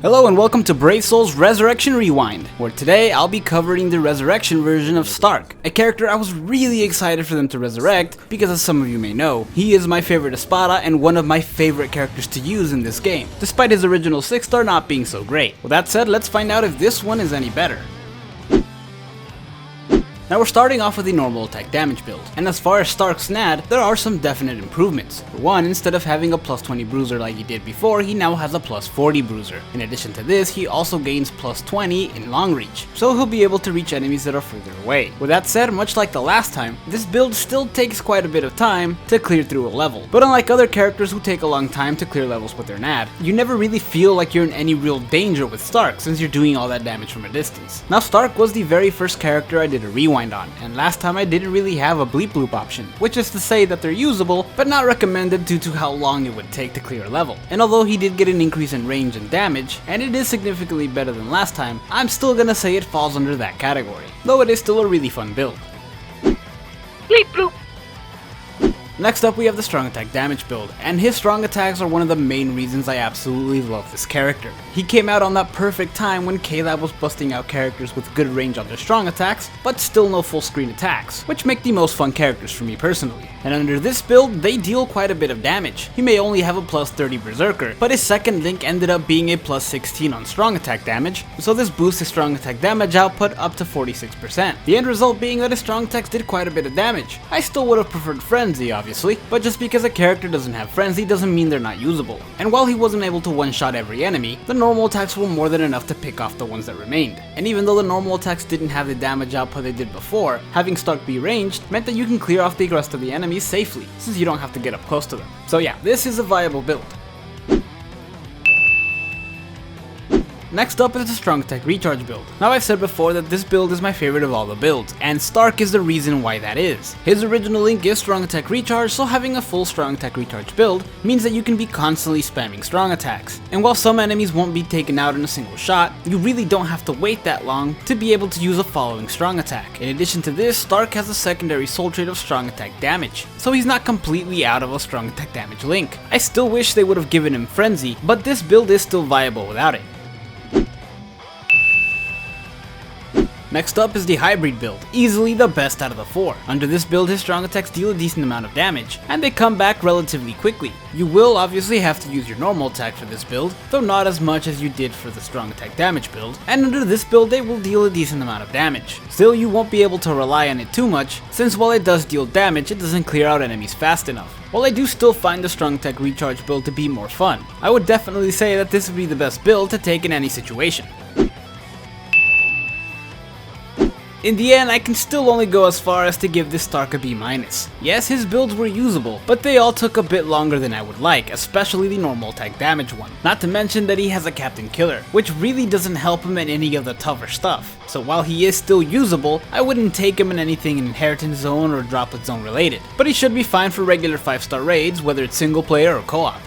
Hello and welcome to Brave Soul's Resurrection Rewind, where today I'll be covering the resurrection version of Stark, a character I was really excited for them to resurrect because, as some of you may know, he is my favorite Espada and one of my favorite characters to use in this game, despite his original 6-star not being so great. With that said, let's find out if this one is any better. Now we're starting off with the normal attack damage build, and as far as Stark's NAD, there are some definite improvements. For one, instead of having a plus 20 bruiser like he did before, he now has a plus 40 bruiser. In addition to this, he also gains plus 20 in long reach, so he'll be able to reach enemies that are further away. With that said, much like the last time, this build still takes quite a bit of time to clear through a level. But unlike other characters who take a long time to clear levels with their NAD, you never really feel like you're in any real danger with Stark since you're doing all that damage from a distance. Now Stark was the very first character I did a rewind on, and last time I didn't really have a bleep loop option, which is to say that they're usable, but not recommended due to how long it would take to clear a level. And although he did get an increase in range and damage, and it is significantly better than last time, I'm still gonna say it falls under that category, though it is still a really fun build. Bleep bloop. Next up we have the strong attack damage build, and his strong attacks are one of the main reasons I absolutely love this character. He came out on that perfect time when K-Lab was busting out characters with good range on their strong attacks, but still no full screen attacks, which make the most fun characters for me personally. And under this build, they deal quite a bit of damage. He may only have a plus 30 Berserker, but his second link ended up being a plus 16 on strong attack damage, so this boosts his strong attack damage output up to 46%. The end result being that his strong attacks did quite a bit of damage. I still would have preferred Frenzy obviously, but just because a character doesn't have Frenzy doesn't mean they're not usable. And while he wasn't able to one-shot every enemy, the normal attacks were more than enough to pick off the ones that remained. And even though the normal attacks didn't have the damage output they did before, having Stark be ranged meant that you can clear off the rest of the enemies safely, since you don't have to get up close to them. So yeah, this is a viable build. Next up is the strong attack recharge build. Now I've said before that this build is my favorite of all the builds, and Stark is the reason why that is. His original link is strong attack recharge, so having a full strong attack recharge build means that you can be constantly spamming strong attacks. And while some enemies won't be taken out in a single shot, you really don't have to wait that long to be able to use a following strong attack. In addition to this, Stark has a secondary soul trait of strong attack damage, so he's not completely out of a strong attack damage link. I still wish they would have given him Frenzy, but this build is still viable without it. Next up is the hybrid build, easily the best out of the four. Under this build, his strong attacks deal a decent amount of damage, and they come back relatively quickly. You will obviously have to use your normal attack for this build, though not as much as you did for the strong attack damage build, and under this build they will deal a decent amount of damage. Still, you won't be able to rely on it too much, since while it does deal damage, it doesn't clear out enemies fast enough. While I do still find the strong attack recharge build to be more fun, I would definitely say that this would be the best build to take in any situation. In the end, I can still only go as far as to give this Stark a B-. Yes, his builds were usable, but they all took a bit longer than I would like, especially the normal attack damage one. Not to mention that he has a Captain Killer, which really doesn't help him in any of the tougher stuff. So while he is still usable, I wouldn't take him in anything in Inheritance Zone or Droplet Zone related, but he should be fine for regular 5-star raids, whether it's single player or co-op.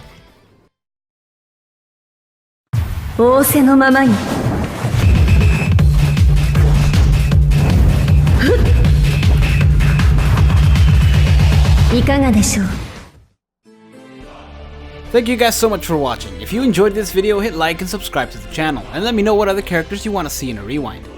仰せのままに いかがでしょう Thank you guys so much for watching. If you enjoyed this video, hit like and subscribe to the channel, and let me know what other characters you want to see in a rewind.